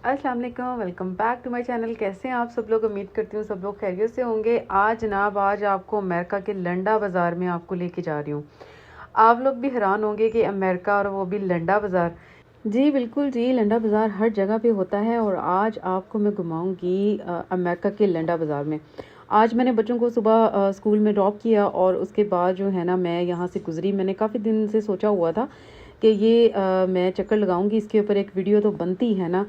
अस्सलाम वालेकुम, welcome back to my channel. कैसे हैं आप सब लोग? उम्मीद करती हूँ सब लोग खैरियत से होंगे। आज आपको अमेरिका के लंडा बाज़ार में आपको लेके जा रही हूँ। आप लोग भी हैरान होंगे कि अमेरिका और वो भी लंडा बाज़ार। जी बिल्कुल जी, लंडा बाज़ार हर जगह पे होता है और आज आपको मैं घुमाऊंगी अमेरिका के लंडा बाज़ार में। आज मैंने बच्चों को सुबह स्कूल में ड्रॉप किया और उसके बाद जो है ना मैं यहाँ से गुज़री। मैंने काफ़ी दिन से सोचा हुआ था कि ये मैं चक्कर लगाऊंगी, इसके ऊपर एक वीडियो तो बनती है ना।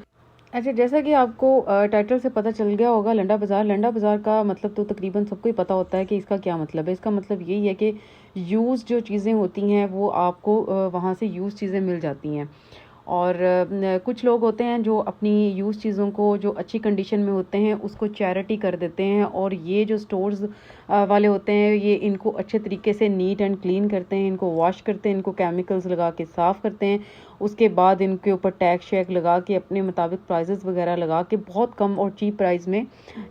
अच्छा, जैसा कि आपको टाइटल से पता चल गया होगा, लंडा बाज़ार का मतलब तो तकरीबन सबको ही पता होता है कि इसका क्या मतलब है। इसका मतलब यही है कि यूज़ जो चीज़ें होती हैं वो आपको वहाँ से यूज़ चीज़ें मिल जाती हैं। और कुछ लोग होते हैं जो अपनी यूज़ चीज़ों को जो अच्छी कंडीशन में होते हैं उसको चैरिटी कर देते हैं, और ये जो स्टोर्स वाले होते हैं ये इनको अच्छे तरीके से नीट एंड क्लीन करते हैं, इनको वॉश करते हैं, इनको केमिकल्स लगा के साफ़ करते हैं। उसके बाद इनके ऊपर टैग शैग लगा के अपने मुताबिक प्राइजेस वगैरह लगा के बहुत कम और चीप प्राइस में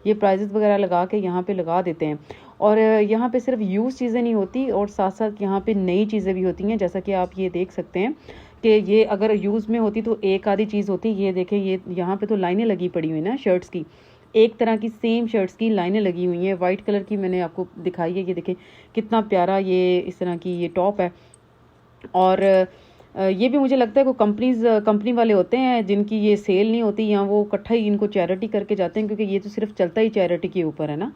ये प्राइजेस वगैरह लगा के यहाँ पे लगा देते हैं। और यहाँ पे सिर्फ यूज़ चीज़ें नहीं होती और साथ साथ यहाँ पे नई चीज़ें भी होती हैं, जैसा कि आप ये देख सकते हैं कि ये अगर यूज़ में होती तो एक आधी चीज़ होती। ये देखें, ये यहाँ पे तो लाइनें लगी पड़ी हुई ना शर्ट्स की, एक तरह की सेम शर्ट्स की लाइनें लगी हुई हैं। वाइट कलर की मैंने आपको दिखाई है, ये देखें कितना प्यारा ये इस तरह की ये टॉप है। और ये भी मुझे लगता है कोई कंपनी वाले होते हैं जिनकी ये सेल नहीं होती, या वो इकट्ठा ही इनको चैरिटी करके जाते हैं, क्योंकि ये तो सिर्फ चलता ही चैरिटी के ऊपर है ना।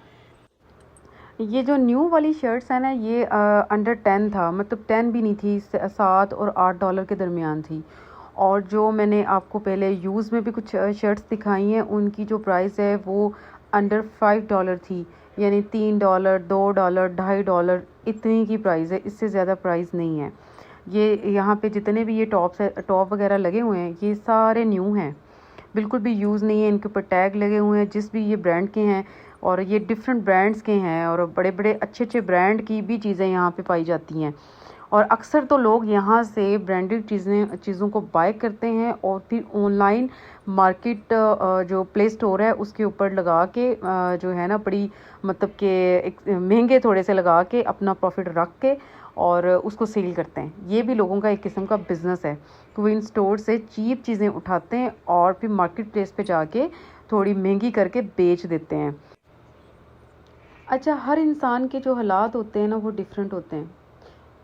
ये जो न्यू वाली शर्ट्स है ना, ये अंडर 10 था, मतलब 10 भी नहीं थी, 7 और 8 डॉलर के दरमियान थी। और जो मैंने आपको पहले यूज़ में भी कुछ शर्ट्स दिखाई हैं उनकी जो प्राइस है वो अंडर 5 डॉलर थी, यानी 3 डॉलर, 2 डॉलर, $2.5 इतनी की प्राइस है, इससे ज़्यादा प्राइस नहीं है। ये यहाँ पे जितने भी ये टॉप वगैरह लगे हुए हैं ये सारे न्यू हैं, बिल्कुल भी यूज़ नहीं है। इनके ऊपर टैग लगे हुए हैं जिस भी ये ब्रांड के हैं, और ये डिफरेंट ब्रांड्स के हैं, और बड़े बड़े अच्छे अच्छे ब्रांड की भी चीज़ें यहाँ पे पाई जाती हैं। और अक्सर तो लोग यहाँ से ब्रांडेड चीज़ों को बाय करते हैं और फिर ऑनलाइन मार्केट जो प्ले स्टोर है उसके ऊपर लगा के जो है ना बड़ी मतलब के महंगे थोड़े से लगा के अपना प्रॉफिट रख के और उसको सेल करते हैं। ये भी लोगों का एक किस्म का बिजनेस है कि वो इन स्टोर से चीप चीज़ें उठाते हैं और फिर मार्केट प्लेस पे जाके थोड़ी महंगी करके बेच देते हैं। अच्छा, हर इंसान के जो हालात होते हैं ना वो डिफरेंट होते हैं।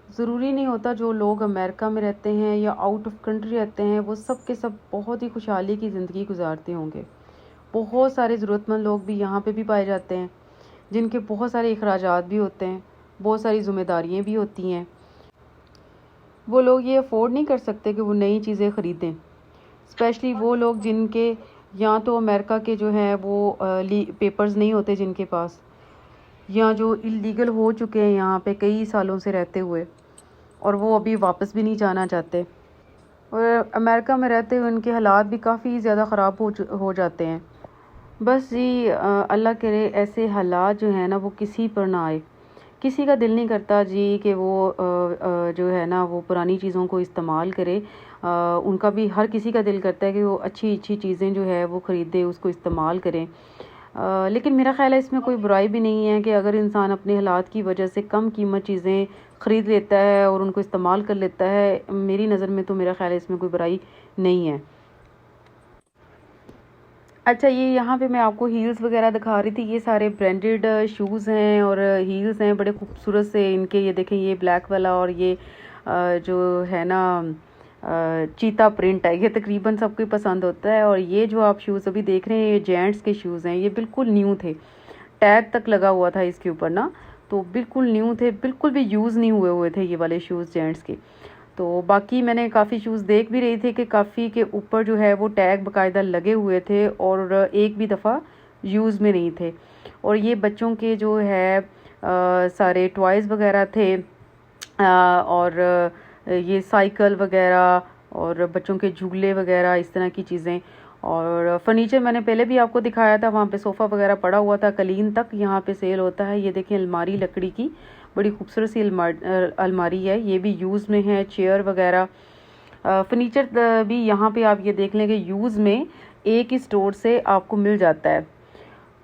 ज़रूरी नहीं होता जो लोग अमेरिका में रहते हैं या आउट ऑफ कंट्री रहते हैं वो सब के सब बहुत ही खुशहाली की ज़िंदगी गुजारते होंगे। बहुत सारे ज़रूरतमंद लोग भी यहाँ पे भी पाए जाते हैं जिनके बहुत सारे अखराजात भी होते हैं, बहुत सारी ज़िम्मेदारियाँ भी होती हैं। वो लोग ये अफोर्ड नहीं कर सकते कि वो नई चीज़ें ख़रीदें। स्पेशली वो लोग जिनके या तो अमेरिका के जो है वो पेपर्स नहीं होते जिनके पास, या जो इलीगल हो चुके हैं यहाँ पे कई सालों से रहते हुए और वो अभी वापस भी नहीं जाना चाहते। और अमेरिका में रहते हुए उनके हालात भी काफ़ी ज़्यादा ख़राब हो जाते हैं। बस जी अल्लाह करे ऐसे हालात जो है ना वो किसी पर ना आए। किसी का दिल नहीं करता जी कि वो जो है ना वो पुरानी चीज़ों को इस्तेमाल करे। उनका भी हर किसी का दिल करता है कि वो अच्छी अच्छी चीज़ें जो है वो ख़रीदे, उसको इस्तेमाल करें। लेकिन मेरा ख़्याल है इसमें कोई बुराई भी नहीं है कि अगर इंसान अपने हालात की वजह से कम कीमत चीज़ें ख़रीद लेता है और उनको इस्तेमाल कर लेता है। मेरी नज़र में तो मेरा ख़्याल है इसमें कोई बुराई नहीं है। अच्छा, ये यहाँ पे मैं आपको हील्स वगैरह दिखा रही थी। ये सारे ब्रांडेड शूज़ हैं और हील्स हैं बड़े खूबसूरत से इनके। ये देखें, ये ब्लैक वाला और ये जो है ना चीता प्रिंट है, ये तकरीबन सबको पसंद होता है। और ये जो आप शूज़ अभी देख रहे हैं ये जेंट्स के शूज़ हैं, ये बिल्कुल न्यू थे, टैग तक लगा हुआ था इसके ऊपर ना, तो बिल्कुल न्यू थे, बिल्कुल भी यूज़ नहीं हुए हुए थे ये वाले शूज़ जेंट्स के। तो बाकी मैंने काफ़ी शूज़ देख भी रही थी कि काफ़ी के ऊपर जो है वो टैग बाकायदा लगे हुए थे और एक भी दफ़ा यूज़ में नहीं थे। और ये बच्चों के जो है सारे टॉयज़ वगैरह थे, और ये साइकिल वगैरह और बच्चों के झूले वगैरह इस तरह की चीज़ें। और फर्नीचर मैंने पहले भी आपको दिखाया था, वहाँ पे सोफ़ा वगैरह पड़ा हुआ था, कलीन तक यहाँ पे सेल होता है। ये देखें, अलमारी लकड़ी की बड़ी खूबसूरत सी अलमारी है, ये भी यूज़ में है। चेयर वगैरह फर्नीचर भी यहाँ पे आप ये देख लें कि यूज़ में एक ही स्टोर से आपको मिल जाता है।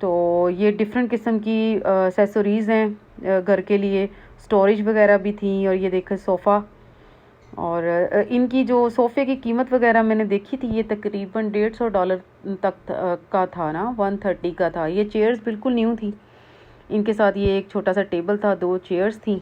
तो ये डिफरेंट किस्म की एक्सेसरीज़ हैं घर के लिए, स्टोरेज वगैरह भी थी। और ये देखें सोफ़ा, और इनकी जो सोफ़े की कीमत वगैरह मैंने देखी थी, ये तकरीबन $150 तक का था ना, 130 का था। ये चेयर्स बिल्कुल न्यू थी, इनके साथ ये एक छोटा सा टेबल था, 2 चेयर्स थी।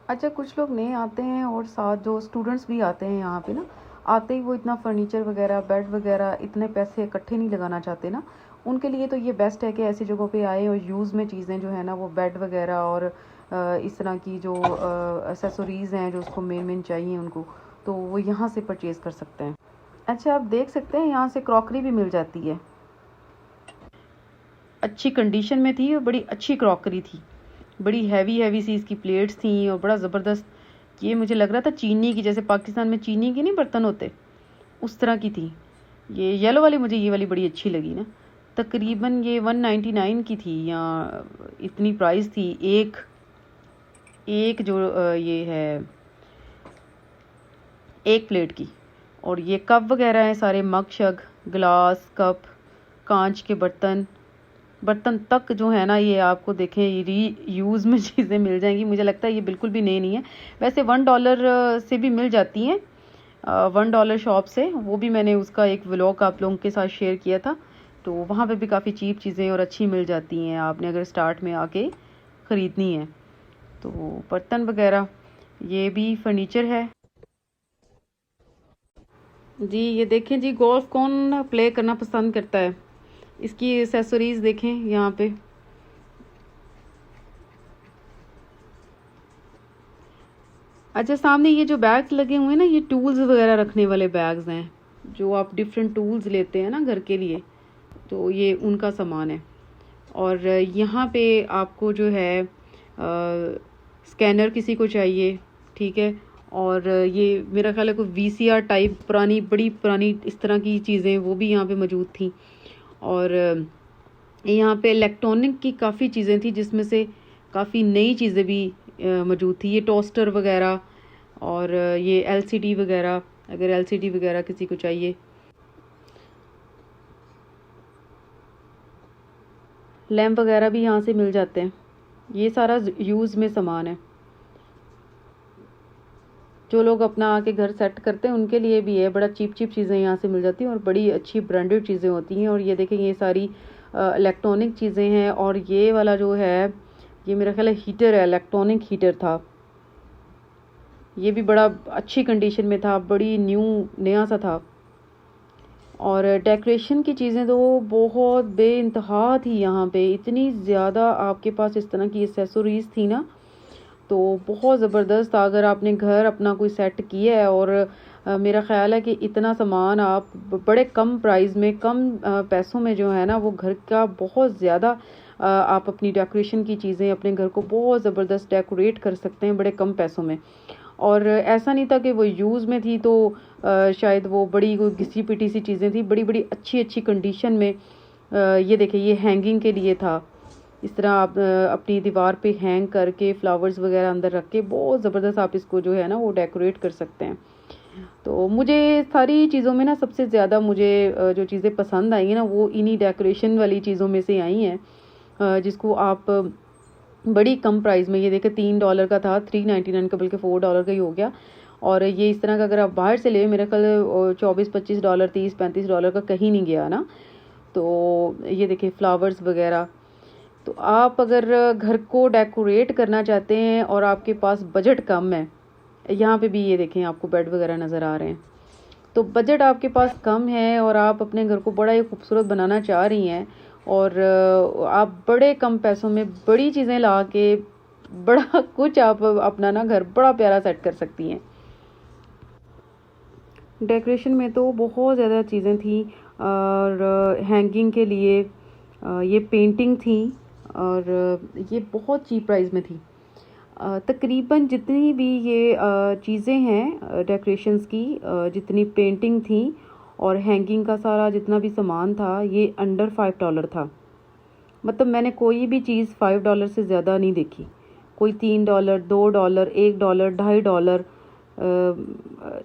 अच्छा, कुछ लोग नए आते हैं और साथ जो स्टूडेंट्स भी आते हैं यहाँ पे ना, आते ही वो इतना फर्नीचर वगैरह, बेड वगैरह, इतने पैसे इकट्ठे नहीं लगाना चाहते ना। उनके लिए तो ये बेस्ट है कि ऐसी जगहों पे आए और यूज़ में चीज़ें जो है ना, वो बेड वगैरह और इस तरह की जो एक्सेसरीज़ हैं जो उसको मेन चाहिए उनको, तो वो यहाँ से परचेज़ कर सकते हैं। अच्छा, आप देख सकते हैं यहाँ से क्रॉकरी भी मिल जाती है, अच्छी कंडीशन में थी और बड़ी अच्छी क्रॉकरी थी, बड़ी हैवी सी इसकी प्लेट्स थी और बड़ा ज़बरदस्त। ये मुझे लग रहा था चीनी की, जैसे पाकिस्तान में चीनी के नहीं बर्तन होते, उस तरह की थी। ये येलो वाली, मुझे ये वाली बड़ी अच्छी लगी ना। तकरीबन ये 199 की थी, या इतनी प्राइस थी एक जो ये है एक प्लेट की। और ये कप वगैरह हैं सारे, मग शग, गिलास, कप, कांच के बर्तन तक जो है ना, ये आपको देखें री यूज़ में चीज़ें मिल जाएंगी। मुझे लगता है ये बिल्कुल भी नई नहीं है। वैसे $1 से भी मिल जाती हैं, $1 शॉप से, वो भी मैंने उसका एक व्लॉग आप लोगों के साथ शेयर किया था। तो वहाँ पे भी काफ़ी चीप चीज़ें और अच्छी मिल जाती हैं, आपने अगर स्टार्ट में आके ख़रीदनी है तो। बर्तन वगैरह, ये भी फर्नीचर है जी। ये देखें जी, गोल्फ कौन प्ले करना पसंद करता है, इसकी एक्सेसरीज देखें यहाँ पे। अच्छा, सामने ये जो बैग्स लगे हुए हैं ना, ये टूल्स वगैरह रखने वाले बैग्स हैं, जो आप डिफरेंट टूल्स लेते हैं ना घर के लिए, तो ये उनका सामान है। और यहाँ पे आपको जो है स्कैनर किसी को चाहिए, ठीक है। और ये मेरा ख्याल है कोई VCR टाइप पुरानी, बड़ी पुरानी इस तरह की चीज़ें वो भी यहाँ पे मौजूद थी। और यहाँ पे इलेक्ट्रॉनिक की काफ़ी चीज़ें थी, जिसमें से काफ़ी नई चीज़ें भी मौजूद थी। ये टोस्टर वगैरह और ये LCD वगैरह, अगर LCD वगैरह किसी को चाहिए। लैंप वगैरह भी यहाँ से मिल जाते हैं। ये सारा यूज़ में सामान है, जो लोग अपना आके घर सेट करते हैं उनके लिए भी है। बड़ा चीप चीज़ें यहाँ से मिल जाती हैं और बड़ी अच्छी ब्रांडेड चीज़ें होती हैं। और ये देखें, ये सारी इलेक्ट्रॉनिक चीज़ें हैं। और ये वाला जो है, ये मेरा ख्याल है हीटर है, इलेक्ट्रॉनिक हीटर था। ये भी बड़ा अच्छी कंडीशन में था, बड़ी नया सा था। और डेकोरेशन की चीज़ें तो बहुत बेइंतहा थी यहाँ पे, इतनी ज़्यादा आपके पास इस तरह की एक्सेसरीज़ थी ना, तो बहुत ज़बरदस्त था। अगर आपने घर अपना कोई सेट किया है और मेरा ख़्याल है कि इतना सामान आप बड़े कम प्राइस में, कम पैसों में जो है ना, वो घर का बहुत ज़्यादा आप अपनी डेकोरेशन की चीज़ें अपने घर को बहुत ज़बरदस्त डेकोरेट कर सकते हैं बड़े कम पैसों में। और ऐसा नहीं था कि वो यूज़ में थी तो शायद वो बड़ी कोई घिसी पिटी सी चीज़ें थी, बड़ी बड़ी अच्छी कंडीशन में। ये देखिए, ये हैंगिंग के लिए था। इस तरह आप अपनी दीवार पे हैंग करके फ्लावर्स वगैरह अंदर रख के बहुत ज़बरदस्त आप इसको जो है ना वो डेकोरेट कर सकते हैं। तो मुझे सारी चीज़ों में ना सबसे ज़्यादा मुझे जो चीज़ें पसंद आई हैं ना, वो इन्हीं डेकोरेशन वाली चीज़ों में से आई हैं, जिसको आप बड़ी कम प्राइस में, ये देखें $3 का था, 399 का, बल्कि $4 का ही हो गया। और ये इस तरह का अगर आप बाहर से ले, मेरे ख्याल $24-25, $30-35 का कहीं नहीं गया ना। तो ये देखिए फ्लावर्स वगैरह। तो आप अगर घर को डेकोरेट करना चाहते हैं और आपके पास बजट कम है, यहाँ पे भी ये देखें आपको बेड वगैरह नज़र आ रहे हैं, तो बजट आपके पास कम है और आप अपने घर को बड़ा ही खूबसूरत बनाना चाह रही हैं और आप बड़े कम पैसों में बड़ी चीज़ें ला के बड़ा कुछ आप अपना ना घर बड़ा प्यारा सेट कर सकती हैं। डेकोरेशन में तो बहुत ज़्यादा चीज़ें थी। और हैंगिंग के लिए ये पेंटिंग थी और ये बहुत चीप प्राइस में थी। तकरीबन जितनी भी ये चीज़ें हैं डेकोरेशंस की, जितनी पेंटिंग थी और हैंगिंग का सारा जितना भी सामान था, ये अंडर $5 था। मतलब मैंने कोई भी चीज़ $5 से ज़्यादा नहीं देखी। कोई $3, $2, $1, $2.5,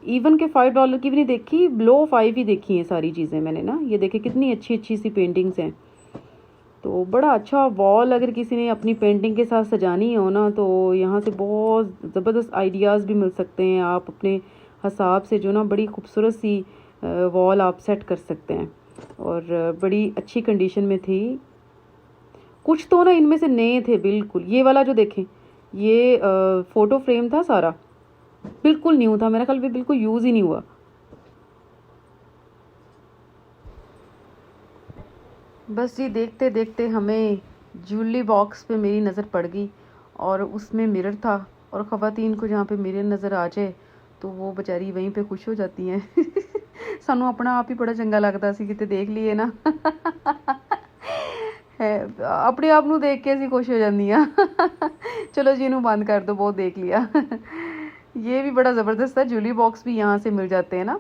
इवन के $5 की भी नहीं देखी, बिलो 5 ही देखी हैं सारी चीज़ें मैंने ना। ये देखे कितनी अच्छी सी पेंटिंग्स हैं। तो बड़ा अच्छा वॉल अगर किसी ने अपनी पेंटिंग के साथ सजानी हो ना, तो यहाँ से बहुत ज़बरदस्त आइडियाज़ भी मिल सकते हैं। आप अपने हिसाब से जो ना बड़ी खूबसूरत सी वॉल आप सेट कर सकते हैं, और बड़ी अच्छी कंडीशन में थी। कुछ तो ना इनमें से नए थे बिल्कुल। ये वाला जो देखें, ये फ़ोटो फ्रेम था सारा, बिल्कुल न्यू था, मेरा ख्याल भी बिल्कुल यूज़ ही नहीं हुआ। बस ये देखते देखते हमें ज्वेलरी बॉक्स पे मेरी नज़र पड़ गई, और उसमें मिरर था, और ख़वातीन को जहाँ पे मिरर नज़र आ जाए तो वो बेचारी वहीं पे खुश हो जाती हैं। सानू अपना आप ही बड़ा चंगा लगता सी किते देख लिए ना। है अपने आप नू देख के असी खुश हो जाती हाँ। चलो जी इनू बंद कर दो, बहुत देख लिया। ये भी बड़ा ज़बरदस्त था। ज्वेलरी बॉक्स भी यहाँ से मिल जाते हैं ना,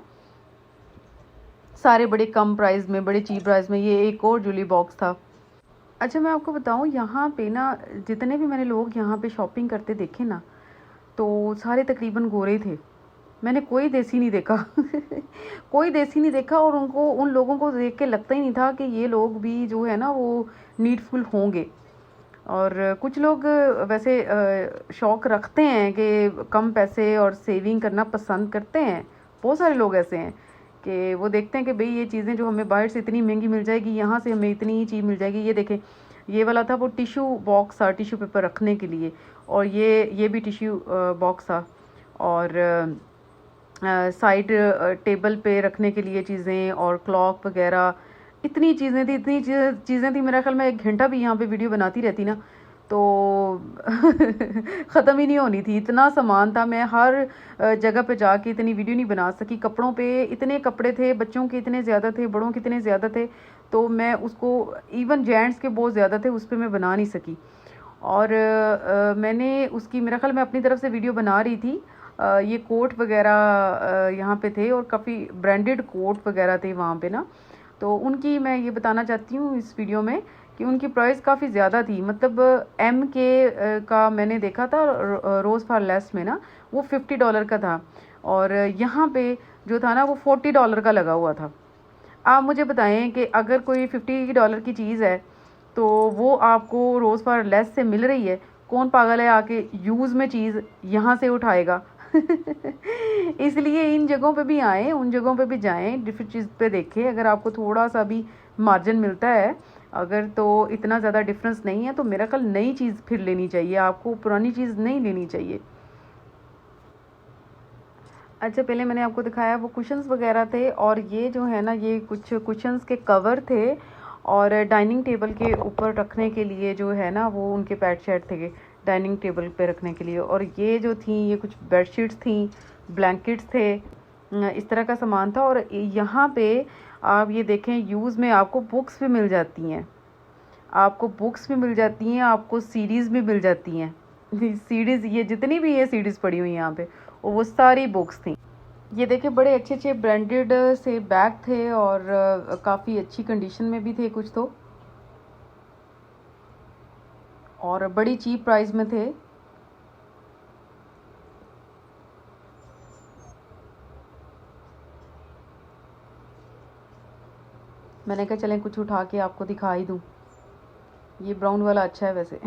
सारे बड़े कम प्राइस में, बड़े चीप प्राइस में। ये एक और ज्वेलरी बॉक्स था। अच्छा मैं आपको बताऊँ, यहाँ पे ना जितने भी मैंने लोग यहाँ पे शॉपिंग करते देखे ना, तो सारे तकरीबन गोरे थे। मैंने कोई देसी नहीं देखा। कोई देसी नहीं देखा, और उन लोगों को देख के लगता ही नहीं था कि ये लोग भी जो है ना वो नीडफुल होंगे। और कुछ लोग वैसे शौक़ रखते हैं कि कम पैसे और सेविंग करना पसंद करते हैं। बहुत सारे लोग ऐसे हैं कि वो देखते हैं कि भाई ये चीज़ें जो हमें बाहर से इतनी महंगी मिल जाएगी, यहाँ से हमें इतनी ही चीज़ मिल जाएगी। ये देखें, ये वाला था वो टिश्यू बॉक्स था, टिश्यू पेपर रखने के लिए, और ये भी टिश्यू बॉक्स था, और साइड टेबल पे रखने के लिए चीज़ें, और क्लॉक वगैरह, इतनी चीज़ें थी, इतनी चीज़ें थी। मेरा ख्याल मैं 1 घंटा भी यहाँ पे वीडियो बनाती रहती ना तो ख़त्म ही नहीं होनी थी। इतना सामान था, मैं हर जगह पे जाके इतनी वीडियो नहीं बना सकी। कपड़ों पे इतने कपड़े थे, बच्चों के इतने ज़्यादा थे, बड़ों के इतने ज़्यादा थे, तो मैं उसको, इवन जेंट्स के बहुत ज़्यादा थे, उस पर मैं बना नहीं सकी। और मैंने उसकी, मेरा ख्याल मैं अपनी तरफ से वीडियो बना रही थी। ये कोट वगैरह यहाँ पे थे, और काफ़ी ब्रांडेड कोट वगैरह थे वहाँ पे ना, तो उनकी मैं ये बताना चाहती हूँ इस वीडियो में कि उनकी प्राइस काफ़ी ज़्यादा थी। मतलब MK का मैंने देखा था रोज़ फॉर लेस में ना, वो $50 का था, और यहाँ पे जो था ना वो $40 का लगा हुआ था। आप मुझे बताएं कि अगर कोई $50 की चीज़ है तो वो आपको रोज़ फॉर लेस से मिल रही है, कौन पागल है आके यूज़ में चीज़ यहाँ से उठाएगा। इसलिए इन जगहों पे भी आएँ, उन जगहों पे भी जाएं, डिफरेंट चीज़ पे देखें। अगर आपको थोड़ा सा भी मार्जिन मिलता है, अगर तो इतना ज़्यादा डिफरेंस नहीं है, तो मेरा ख्याल नई चीज़ फिर लेनी चाहिए, आपको पुरानी चीज़ नहीं लेनी चाहिए। अच्छा पहले मैंने आपको दिखाया वो कुशन्स वगैरह थे, और ये जो है ना ये कुछ कुशन्स के कवर थे, और डाइनिंग टेबल के ऊपर रखने के लिए जो है ना वो उनके पैड शेड थे डाइनिंग टेबल पे रखने के लिए। और ये जो थी ये कुछ बेडशीट्स थी, ब्लैंकेट्स थे, इस तरह का सामान था। और यहाँ पे आप ये देखें, यूज़ में आपको बुक्स भी मिल जाती हैं, आपको बुक्स भी मिल जाती हैं, आपको सीरीज़ भी मिल जाती हैं। सीरीज़, ये जितनी भी ये सीरीज़ पड़ी हुई यहाँ पे, वो सारी बुक्स थी। ये देखिए बड़े अच्छे अच्छे ब्रांडेड से बैग थे, और काफ़ी अच्छी कंडीशन में भी थे कुछ तो, और बड़ी चीप प्राइस में थे। मैंने कहा चलें कुछ उठा के आपको दिखा ही दूँ। ये ब्राउन वाला अच्छा है वैसे।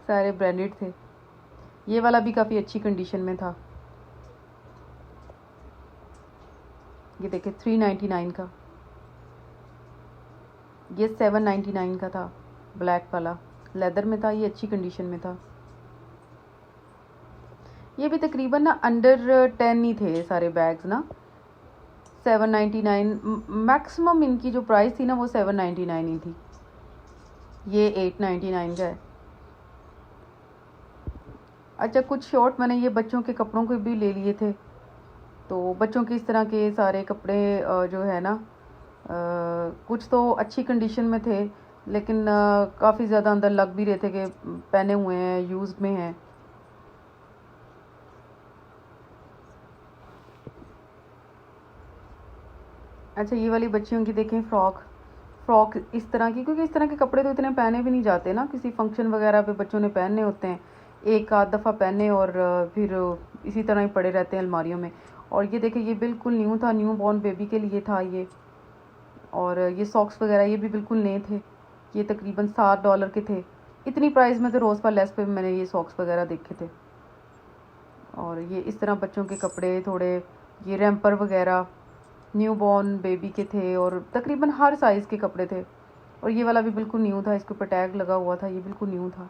सारे ब्रांडेड थे। ये वाला भी काफ़ी अच्छी कंडीशन में था। ये देखिए 399 का, ये 799 का था, ब्लैक वाला लेदर में था, ये अच्छी कंडीशन में था। ये भी तकरीबन ना अंडर 10 ही थे सारे बैग्स ना, 799 मैक्सिमम इनकी जो प्राइस थी ना वो 799 ही थी। ये 899 का है। अच्छा कुछ शॉर्ट मैंने ये बच्चों के कपड़ों के भी ले लिए थे, तो बच्चों के इस तरह के सारे कपड़े जो है ना कुछ तो अच्छी कंडीशन में थे, लेकिन काफ़ी ज़्यादा अंदर लग भी रहे थे कि पहने हुए हैं, यूज़ में हैं। अच्छा ये वाली बच्चियों की देखें फ्रॉक इस तरह की, क्योंकि इस तरह के कपड़े तो इतने पहने भी नहीं जाते ना, किसी फंक्शन वगैरह पे बच्चों ने पहनने होते हैं, एक आध दफ़ा पहने और फिर इसी तरह ही पड़े रहते हैं अलमारियों में। और ये देखिए ये बिल्कुल न्यू था, न्यू बॉर्न बेबी के लिए था ये। और ये सॉक्स वगैरह ये भी बिल्कुल नए थे, ये तकरीबन $7 के थे। इतनी प्राइस में तो रोज़ पर लेस पे मैंने ये सॉक्स वगैरह देखे थे। और ये इस तरह बच्चों के कपड़े थोड़े, ये रैम्पर वगैरह न्यू बॉर्न बेबी के थे और तकरीबन हर साइज़ के कपड़े थे। और ये वाला भी बिल्कुल न्यू था, इसके ऊपर टैग लगा हुआ था, ये बिल्कुल न्यू था।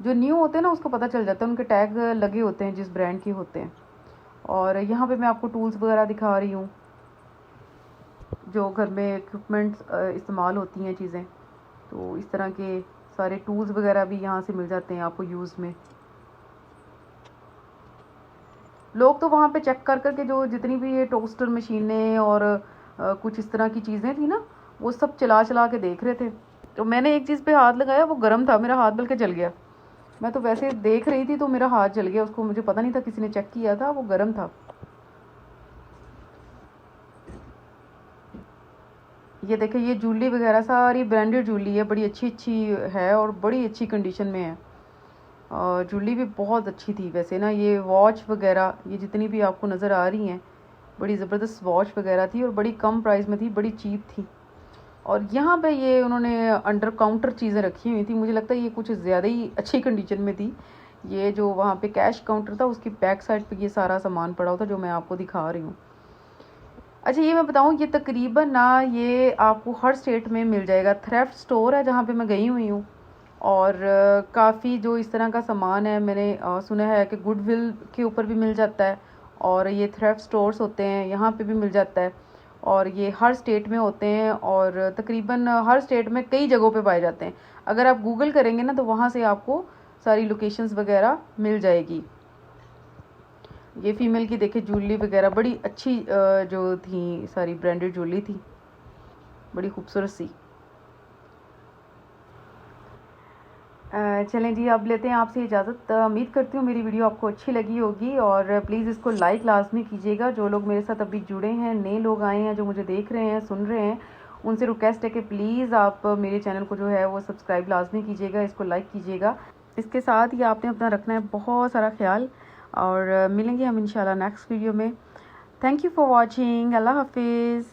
जो न्यू होते हैं ना उसको पता चल जाता है, उनके टैग लगे होते हैं जिस ब्रांड के होते हैं। और यहाँ पे मैं आपको टूल्स वगैरह दिखा रही हूँ, जो घर में इक्विपमेंट्स इस्तेमाल होती हैं चीज़ें। तो इस तरह के सारे टूल्स वगैरह भी यहाँ से मिल जाते हैं आपको यूज़ में। लोग तो वहाँ पे चेक कर कर के जो जितनी भी ये टोस्टर मशीनें और कुछ इस तरह की चीज़ें थी ना, वो सब चला चला के देख रहे थे। तो मैंने एक चीज़ पे हाथ लगाया, वो गर्म था, मेरा हाथ बल्कि जल गया। मैं तो वैसे देख रही थी तो मेरा हाथ जल गया, उसको मुझे पता नहीं था, किसी ने चेक किया था, वो गर्म था। ये देखें, ये जूली वगैरह सारी ब्रांडेड जूली है, बड़ी अच्छी अच्छी है और बड़ी अच्छी कंडीशन में है। और जूली भी बहुत अच्छी थी वैसे ना। ये वॉच वगैरह ये जितनी भी आपको नज़र आ रही हैं, बड़ी ज़बरदस्त वॉच वगैरह थी और बड़ी कम प्राइस में थी, बड़ी चीप थी। और यहाँ पे ये उन्होंने अंडर काउंटर चीज़ें रखी हुई थी, मुझे लगता है ये कुछ ज़्यादा ही अच्छी कंडीशन में थी। ये जो वहाँ पे कैश काउंटर था उसकी बैक साइड पे ये सारा सामान पड़ा हुआ था जो मैं आपको दिखा रही हूँ। अच्छा, ये मैं बताऊँ, ये तकरीबन ना ये आपको हर स्टेट में मिल जाएगा। थ्रिफ्ट स्टोर है जहाँ पे मैं गई हुई हूँ, और काफ़ी जो इस तरह का सामान है मैंने सुना है कि गुडविल के ऊपर भी मिल जाता है, और ये थ्रिफ्ट स्टोर्स होते हैं यहाँ पे भी मिल जाता है। और ये हर स्टेट में होते हैं और तकरीबन हर स्टेट में कई जगहों पे पाए जाते हैं। अगर आप गूगल करेंगे ना तो वहाँ से आपको सारी लोकेशंस वगैरह मिल जाएगी। ये फीमेल की देखे ज्वेलरी वगैरह बड़ी अच्छी जो थी, सारी ब्रांडेड ज्वेलरी थी, बड़ी खूबसूरत सी। चलें जी, अब लेते हैं आपसे इजाज़त। उम्मीद करती हूँ मेरी वीडियो आपको अच्छी लगी होगी, और प्लीज़ इसको लाइक लाजमी कीजिएगा। जो लोग मेरे साथ अभी जुड़े हैं, नए लोग आए हैं जो मुझे देख रहे हैं, सुन रहे हैं, उनसे रिक्वेस्ट है कि प्लीज़ आप मेरे चैनल को जो है वो सब्सक्राइब लाजमी कीजिएगा, इसको लाइक कीजिएगा। इसके साथ ही आपने अपना रखना है बहुत सारा ख्याल, और मिलेंगे हम इंशाल्लाह नेक्स्ट वीडियो में। Thank you for watching. अल्लाह हाफिज़।